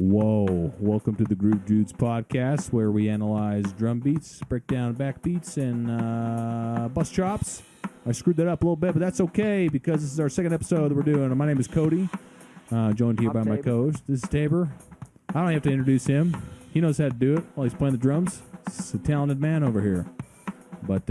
Whoa, welcome to the Groove Dudes podcast, where we analyze drum beats, break down back beats, and bus chops. I screwed that up a little bit, but that's okay because this is our second episode that we're doing. My name is Cody, joined here by my co-host. This is Tabor. I don't have to introduce him. He knows how to do it while he's playing the drums. He's a talented man over here. But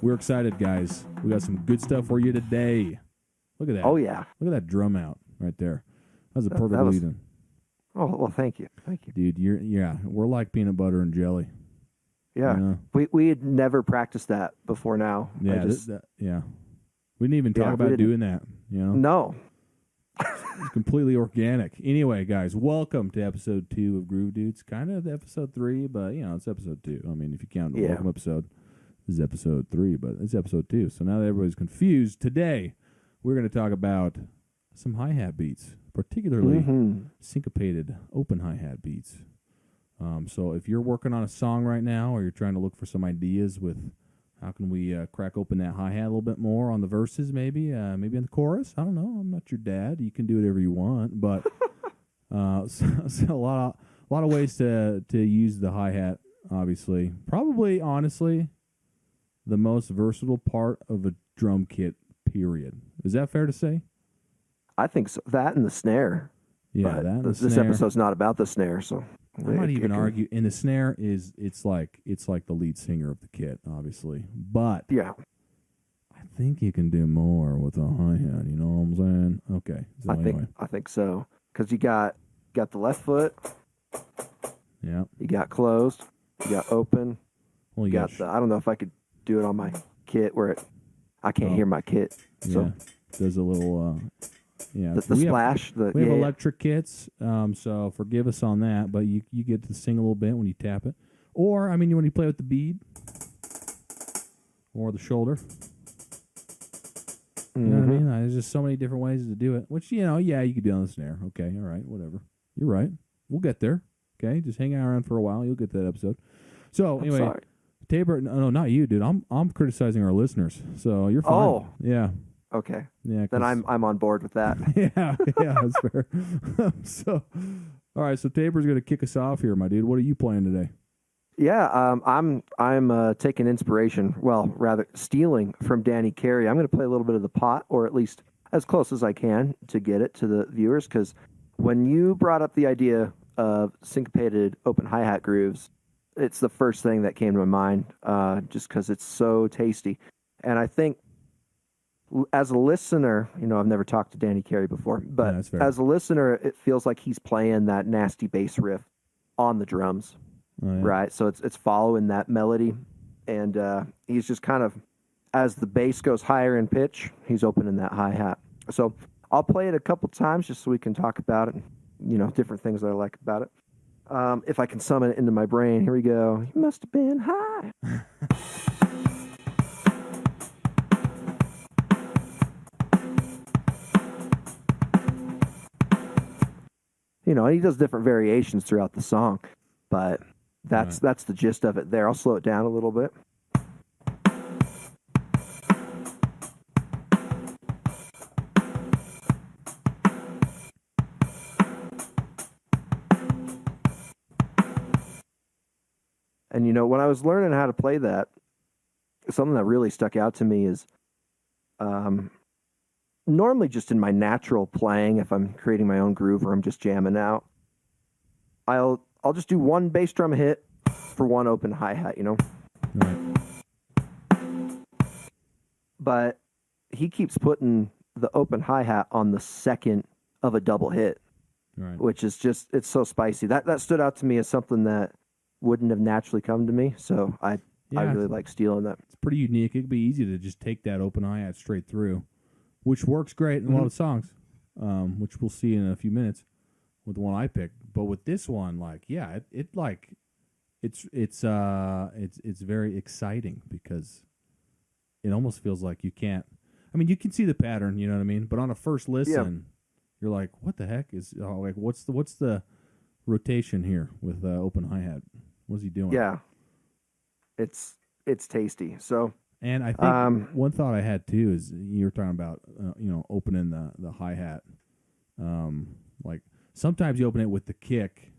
we're excited, guys. We got some good stuff for you today. Look at that. Oh, yeah. Look at that drum out right there. That was a perfect lead-in. Oh, well, thank you. Thank you. Dude, we're like peanut butter and jelly. Yeah. You know? We had never practiced that before now. Yeah, we didn't even talk about doing that, you know? No. It's completely organic. Anyway, guys, welcome to episode 2 of Groove Dudes. Kind of episode 3, but, you know, it's episode 2. I mean, if you count the welcome episode, this is episode 3, but it's episode 2. So now that everybody's confused, today we're going to talk about some hi-hat beats, particularly syncopated open hi-hat beats. So if you're working on a song right now, or you're trying to look for some ideas with how can we crack open that hi-hat a little bit more on the verses, maybe in the chorus. I don't know. I'm not your dad. You can do whatever you want, but so a lot of ways to use the hi-hat. Obviously, probably honestly, the most versatile part of a drum kit. Period. Is that fair to say? I think so. That and the snare. Yeah, but that and the this snare. episode's not about the snare, so I might even argue. And the snare it's like the lead singer of the kit, obviously. But yeah, I think you can do more with a hi-hat. You know what I'm saying? Okay. So I think so, because you got the left foot. Yeah. You got closed. You got open. Well, you got I don't know if I could do it on my kit where I can't hear my kit. So yeah. There's a little. The splash. We have electric kits, so forgive us on that. But you get to sing a little bit when you tap it, or when you play with the bead or the shoulder. You know what I mean? There's just so many different ways to do it. Which you could do on the snare. Okay, all right, whatever. You're right. We'll get there. Okay, just hang around for a while. You'll get to that episode. So anyway, sorry. Tabor, no, not you, dude. I'm criticizing our listeners. So you're fine. Oh, yeah. Okay. Yeah. Then I'm on board with that. yeah, that's fair. So, all right. So Tabor's going to kick us off here, my dude. What are you playing today? Yeah, I'm taking inspiration, well, rather stealing from Danny Carey. I'm going to play a little bit of the pot, or at least as close as I can to get it to the viewers. Because when you brought up the idea of syncopated open hi-hat grooves, it's the first thing that came to my mind, just because it's so tasty. And I think as a listener, I've never talked to Danny Carey before, but as a listener, it feels like he's playing that nasty bass riff on the drums, right? So it's following that melody, and he's just kind of, as the bass goes higher in pitch, he's opening that hi-hat. So I'll play it a couple times just so we can talk about it, different things that I like about it. If I can summon it into my brain, here we go. You must have been high. And he does different variations throughout the song, but that's the gist of it there. I'll slow it down a little bit. And when I was learning how to play that, something that really stuck out to me is normally just in my natural playing, if I'm creating my own groove or I'm just jamming out, I'll just do one bass drum hit for one open hi-hat, Right. But he keeps putting the open hi-hat on the second of a double hit, which is just, it's so spicy. That stood out to me as something that wouldn't have naturally come to me, so I really like stealing that. It's pretty unique. It'd be easy to just take that open hi-hat straight through, which works great in a lot of songs, which we'll see in a few minutes with the one I picked. But with this one, it's very exciting because it almost feels like you can't. You can see the pattern, you know what I mean. But on a first listen, you're like, "What the heck is what's the rotation here with open hi-hat? What's he doing?" Yeah, it's tasty. So. And I think one thought I had too is you were talking about opening the hi-hat, sometimes you open it with the kick.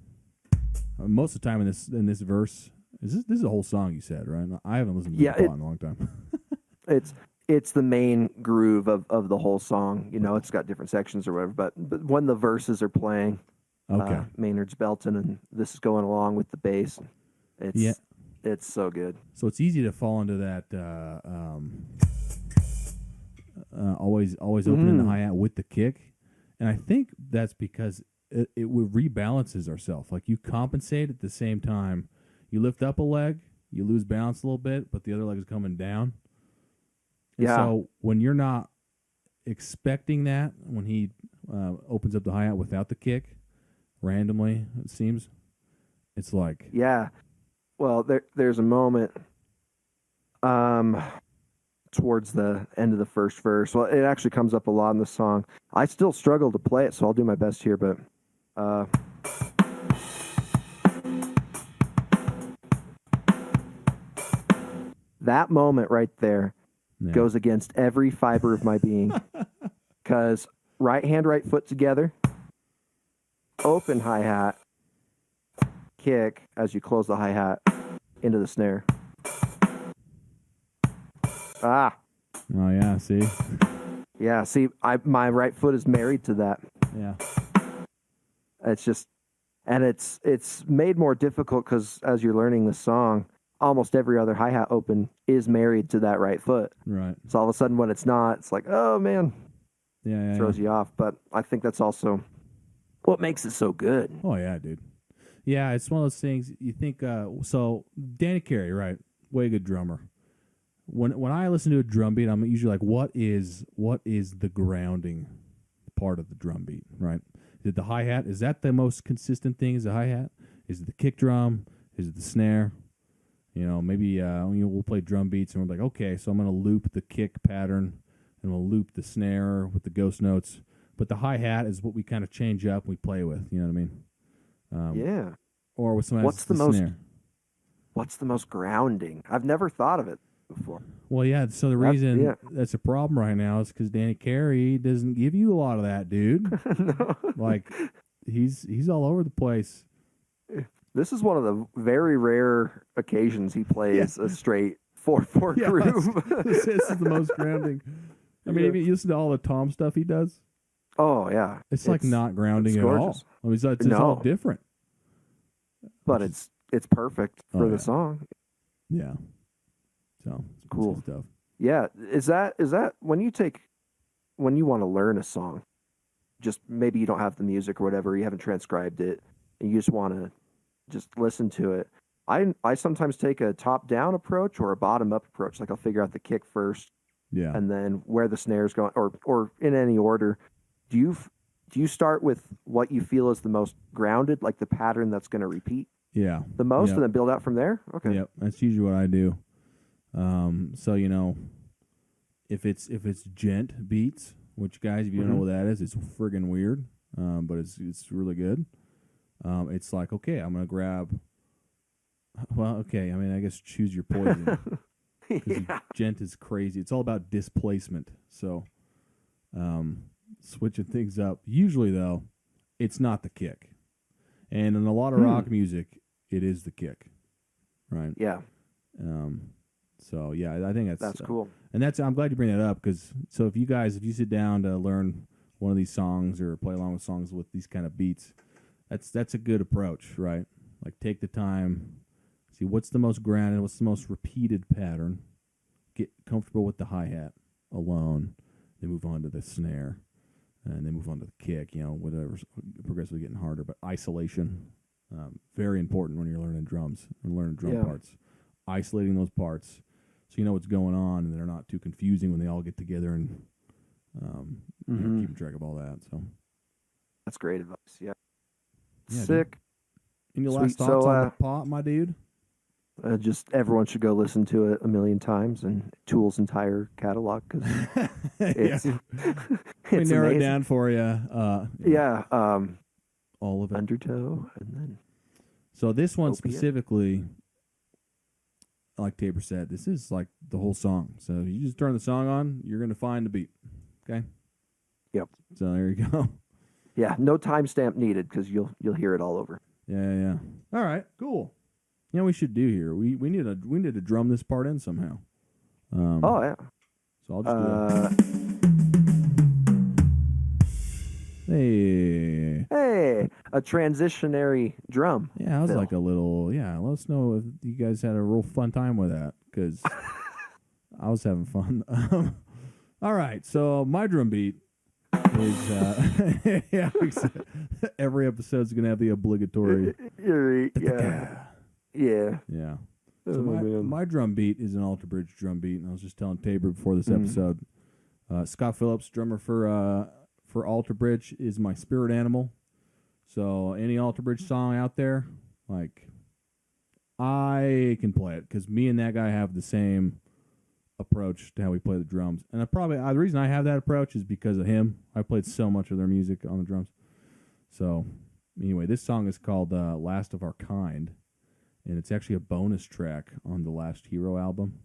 Most of the time in this verse, this is a whole song you said, right? I haven't listened to it in a long time. It's the main groove of the whole song. You know, it's got different sections or whatever, but when the verses are playing, Maynard's belting and this is going along with the bass. It's so good. So it's easy to fall into that always opening the hi-hat with the kick. And I think that's because it rebalances ourselves. Like you compensate at the same time. You lift up a leg, you lose balance a little bit, but the other leg is coming down. And so when you're not expecting that, when he opens up the hi-hat without the kick, randomly, it seems, it's like... Yeah. Well, there's a moment towards the end of the first verse. Well, it actually comes up a lot in the song. I still struggle to play it, so I'll do my best here, but... that moment right there goes against every fiber of my being. Because right hand, right foot together, open hi-hat, kick as you close the hi-hat into the snare. Ah. Oh, yeah, see? Yeah, see, my right foot is married to that. Yeah. It's just, and it's made more difficult because as you're learning the song, almost every other hi-hat open is married to that right foot. Right. So all of a sudden when it's not, it's like, oh, man. Yeah. Throws you off. But I think that's also what makes it so good. Oh, yeah, dude. Yeah, it's one of those things you think, so Danny Carey, right? Way good drummer. When I listen to a drum beat, I'm usually like, what is the grounding part of the drum beat, right? Is it the hi-hat? Is that the most consistent thing? Is the hi-hat? Is it the kick drum? Is it the snare? You know, maybe we'll play drum beats and we're like, okay, so I'm going to loop the kick pattern and we'll loop the snare with the ghost notes. But the hi-hat is what we kind of change up and we play with, you know what I mean? Yeah. Or with some snare. What's the most grounding? I've never thought of it before. Well, yeah, so the reason that's a problem right now is because Danny Carey doesn't give you a lot of that, dude. No. Like, he's all over the place. This is one of the very rare occasions he plays a straight 4/4 groove. This is the most grounding. I mean, if you listen to all the Tom stuff he does. Oh, yeah. It's like not grounding at all. I mean, it's all different. But it's perfect for the song. Yeah. So it's cool stuff. Yeah. Is that when you want to learn a song, just maybe you don't have the music or whatever, you haven't transcribed it, and you just want to just listen to it. I sometimes take a top-down approach or a bottom-up approach. Like I'll figure out the kick first, and then where the snare's going, or in any order. Do you start with what you feel is the most grounded, like the pattern that's going to repeat? Yeah. The most, and then build out from there. Okay. Yep, that's usually what I do. So you know, if it's gent beats, which guys, if you don't know what that is, it's friggin' weird. But it's really good. It's like, okay, I'm gonna grab. Well, okay, I mean, I guess choose your poison. Gent is crazy. It's all about displacement. So, switching things up. Usually, though, it's not the kick, and in a lot of rock music, it is the kick, right? Yeah. So yeah, I think that's cool. And I'm glad you bring that up because if you sit down to learn one of these songs or play along with songs with these kind of beats, that's a good approach, right? Like take the time, see what's the most grounded, what's the most repeated pattern, get comfortable with the hi-hat alone, then move on to the snare, and then move on to the kick. You know, whatever's progressively getting harder, but isolation, very important when you're learning drums and learning drum parts. Isolating those parts so you know what's going on and they're not too confusing when they all get together and keeping track of all that. So that's great advice. Yeah. Sick. Any last thoughts on the pot, my dude? Just everyone should go listen to it a million times and Tool's entire catalog because it's we narrow it down for you. All of it. Undertow and then. So this one specifically, like Tabor said, this is like the whole song. So you just turn the song on, you're going to find the beat. Okay? Yep. So there you go. Yeah, no timestamp needed because you'll hear it all over. Yeah. All right, cool. You know, we should do here. We need to drum this part in somehow. Oh yeah. So I'll just do it. Hey, a transitionary drum. Yeah, I was fill. like a little. Yeah, let us know if you guys had a real fun time with that because I was having fun. All right, so my drum beat is yeah. Every episode's gonna have the obligatory. Yeah. So my drum beat is an Alter Bridge drum beat, and I was just telling Tabor before this episode. Scott Phillips, drummer for Alter Bridge, is my spirit animal. So any Alter Bridge song out there, like, I can play it because me and that guy have the same approach to how we play the drums. And the reason I have that approach is because of him. I played so much of their music on the drums. So anyway, this song is called "Last of Our Kind," and it's actually a bonus track on the Last Hero album,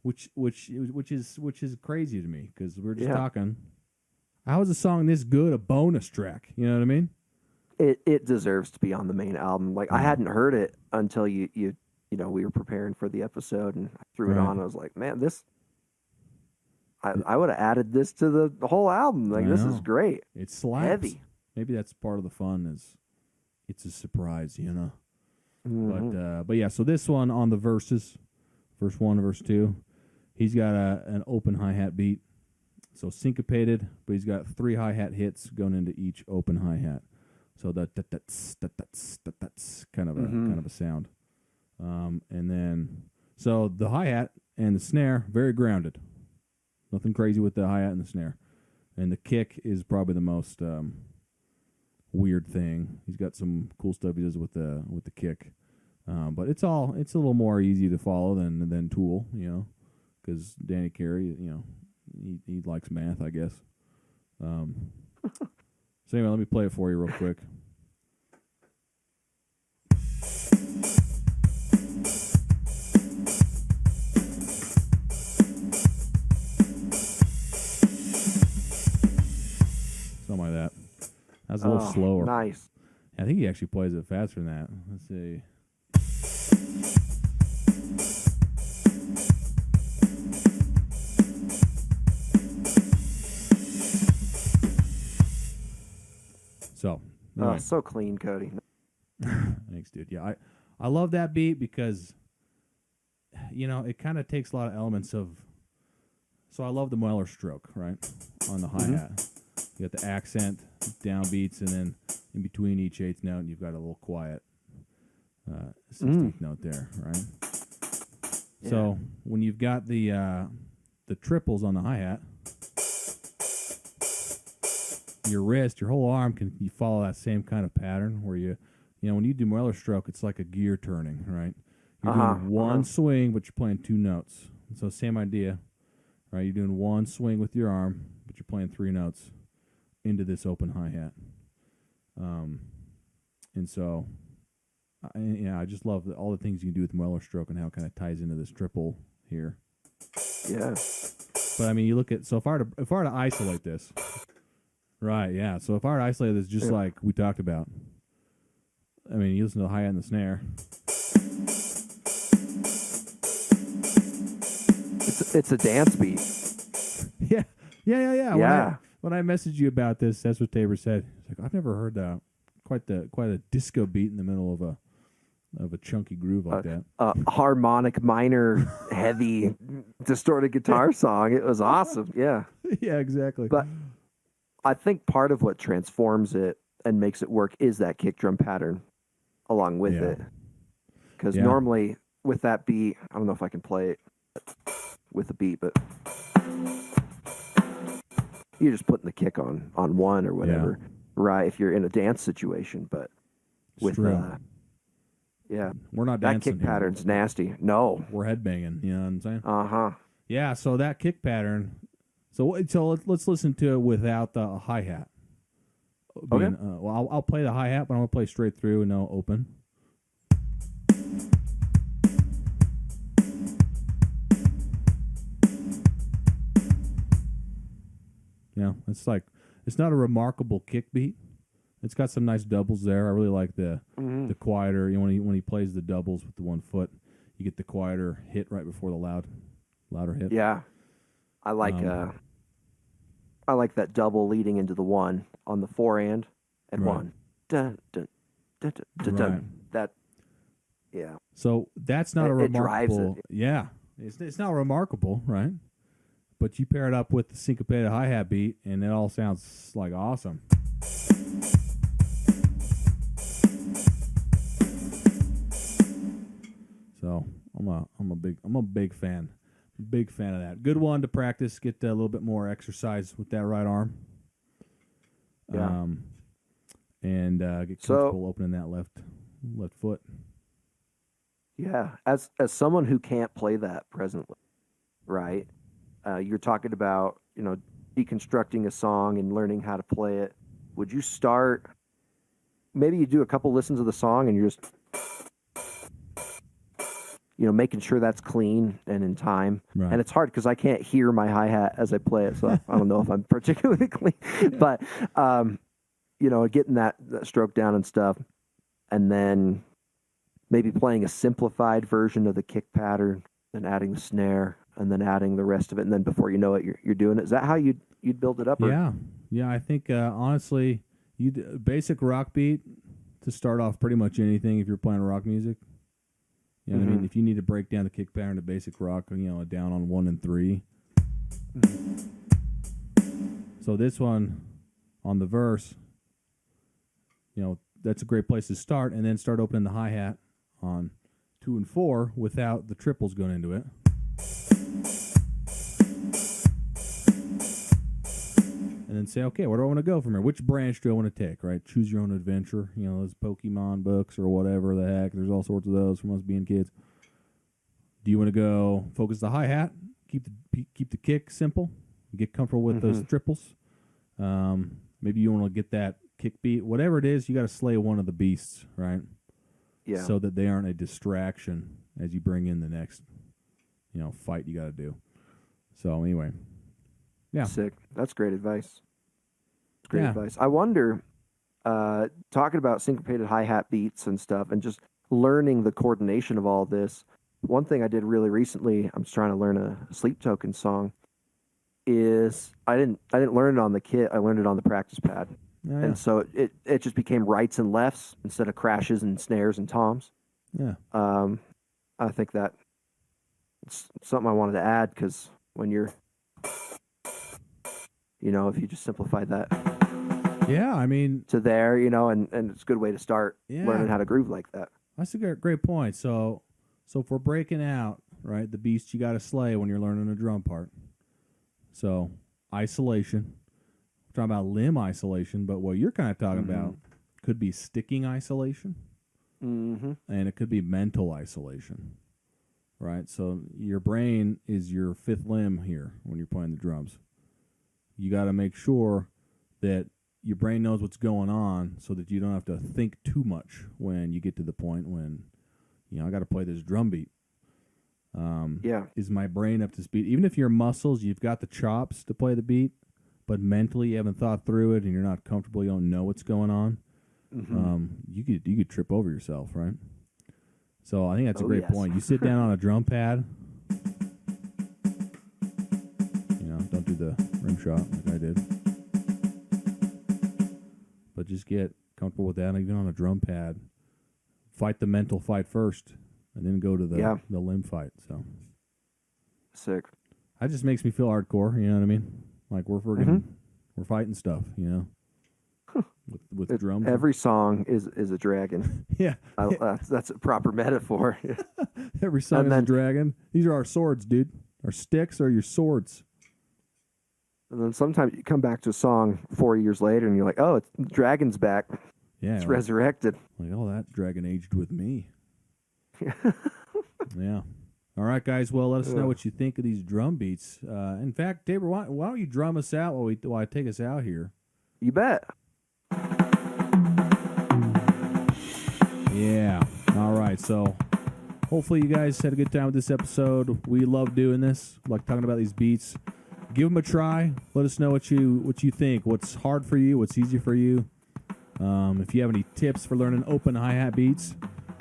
which is crazy to me because we're just talking. How is a song this good a bonus track? You know what I mean? It deserves to be on the main album. Like I hadn't heard it until you know we were preparing for the episode and I threw it on. And I was like, man, this. I would have added this to the whole album. Like this is great. It slaps. Heavy. Maybe that's part of the fun. Is it's a surprise, you know. But yeah. So this one on the verses, verse 1 and verse 2, he's got an open hi-hat beat. So syncopated, but he's got 3 hi-hat hits going into each open hi-hat. So that's kind of a sound. And then so the hi-hat and the snare very grounded. Nothing crazy with the hi-hat and the snare. And the kick is probably the most weird thing. He's got some cool stuff he does with the kick. But it's a little more easy to follow than Tool, you know, because Danny Carey, you know, he likes math, I guess. So anyway, let me play it for you real quick. Something like that. That's a little slower. Nice. I think he actually plays it faster than that. Let's see. So, anyway. So clean, Cody. Thanks, dude. Yeah, I love that beat because, you know, it kind of takes a lot of elements of. So I love the Mueller stroke, right, on the hi-hat. You got the accent, downbeats, and then in between each 8th note, you've got a little quiet 16th note there, right? Yeah. So when you've got the triples on the hi-hat, your wrist, your whole arm you follow that same kind of pattern where you know, when you do Mueller stroke, it's like a gear turning, right? You're doing one swing, but you're playing 2 notes. So same idea, right? You're doing one swing with your arm, but you're playing 3 notes into this open hi-hat. And so, I just love all the things you can do with Mueller stroke and how it kind of ties into this triple here. Yeah. But I mean, you look at, so if I were to isolate this, right, yeah. So if I were to isolate this just like we talked about, I mean, you listen to the hi-hat and the snare. It's a dance beat. Yeah. Yeah. When I messaged you about this, that's what Tabor said. He's like, I've never heard quite a disco beat in the middle of a chunky groove like that. Harmonic minor heavy distorted guitar song. It was awesome. Yeah. Yeah, exactly. But I think part of what transforms it and makes it work is that kick drum pattern along with it. Because normally with that beat, I don't know if I can play it with the beat, but you're just putting the kick on one or whatever, right? If you're in a dance situation, but with we're not that dancing kick pattern's nasty. No, we're headbanging. You know what I'm saying? Yeah. So that kick pattern. So let's listen to it without the hi-hat. Okay. Well, I'll play the hi-hat, but I'm gonna play straight through and no open. You know, it's not a remarkable kick beat, It's got some nice doubles there. I really like the quieter. You know, when he plays the doubles with the 1 foot, you get the quieter hit right before the louder hit. Yeah, I like that double leading into the 1 on the forehand and right. 1. Dun, dun, dun, dun, dun, right. dun. That, yeah. So that's not a remarkable. It drives it. Yeah, it's not remarkable, right? But you pair it up with the Synco-de hi-hat beat, and it all sounds like awesome. So I'm a big fan. Big fan of that. Good one to practice. Get a little bit more exercise with that right arm. Yeah. And get comfortable opening that left foot. Yeah. As someone who can't play that presently, right? You're talking about, deconstructing a song and learning how to play it. Would you start? Maybe you do a couple listens of the song and you're just, making sure that's clean and in time. Right. And it's hard because I can't hear my hi-hat as I play it, so I don't know if I'm particularly clean. But, getting that stroke down and stuff, and then maybe playing a simplified version of the kick pattern, then adding the snare, and then adding the rest of it, and then before you know it, you're doing it. Is that how you'd build it up? Or? Yeah. I think honestly, basic rock beat to start off pretty much anything if you're playing rock music. You know what I mean? If you need to break down the kick pattern to basic rock, down on 1 and 3. So this one on the verse, that's a great place to start, and then start opening the hi-hat on 2 and 4 without the triples going into it. And then say, okay, where do I want to go from here? Which branch do I want to take, right? Choose your own adventure. Those Pokemon books or whatever the heck. There's all sorts of those from us being kids. Do you want to go focus the hi-hat, keep the kick simple, get comfortable with those triples? Maybe you want to get that kick beat. Whatever it is, you got to slay one of the beasts, right? Yeah. So that they aren't a distraction as you bring in the next, fight you got to do. So anyway, yeah. Sick. That's great advice. Great advice. I wonder, talking about syncopated hi-hat beats and stuff, and just learning the coordination of all this. One thing I did really recently, I'm just trying to learn a Sleep Token song, is I didn't learn it on the kit. I learned it on the practice pad. Yeah. And so it just became rights and lefts instead of crashes and snares and toms. Yeah. I think that it's something I wanted to add, because when you're, if you just simplify that. Yeah, I mean. To there, and it's a good way to start learning how to groove like that. That's a great point. So if we're breaking out, right, the beast you got to slay when you're learning a drum part. So isolation. We're talking about limb isolation, but what you're kind of talking about could be sticking isolation. And it could be mental isolation, right? So your brain is your fifth limb here when you're playing the drums. You got to make sure that your brain knows what's going on so that you don't have to think too much when you get to the point when, I got to play this drum beat. Is my brain up to speed? Even if your muscles, you've got the chops to play the beat, but mentally you haven't thought through it and you're not comfortable, you don't know what's going on, you could trip over yourself, right? So I think that's a great point. You sit down on a drum pad, don't do the rim shot like I did, but just get comfortable with that. Even on a drum pad, fight the mental fight first, and then go to the limb fight. So sick. That just makes me feel hardcore. You know what I mean? Like we're fighting stuff. With drums. Every song is a dragon. Yeah, that's a proper metaphor. Every song is a dragon. These are our swords, dude. Our sticks are your swords. And then sometimes you come back to a song 4 years later, and you're like, "Oh, the dragon's back. Yeah, it's resurrected." Like, oh, that dragon aged with me. Yeah. All right, guys. Well, let us know what you think of these drum beats. In fact, Tabor, why don't you drum us out while I take us out here? You bet. Yeah. All right. So hopefully you guys had a good time with this episode. We love doing this. Like talking about these beats. Give them a try. Let us know what you think. What's hard for you? What's easy for you? If you have any tips for learning open hi-hat beats,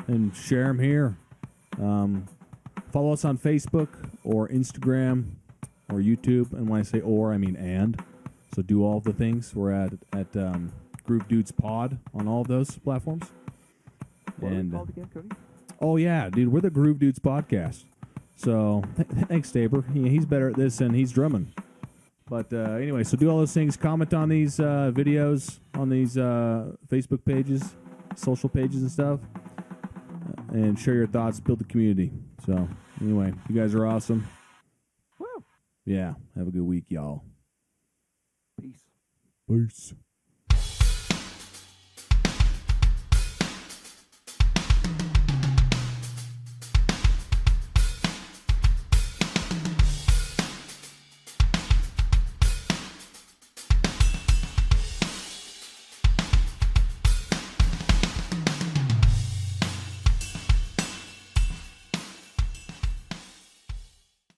then share them here. Follow us on Facebook or Instagram or YouTube. And when I say or, I mean and. So do all the things. We're at Groove Dudes Pod on all of those platforms. What are we called again, Cody? Oh, yeah, dude. We're the Groove Dudes Podcast. So thanks, Tabor. He's better at this and he's drumming. But anyway, so do all those things. Comment on these videos, on these Facebook pages, social pages and stuff. And share your thoughts, build the community. So anyway, you guys are awesome. Woo. Yeah, have a good week, y'all. Peace. Peace.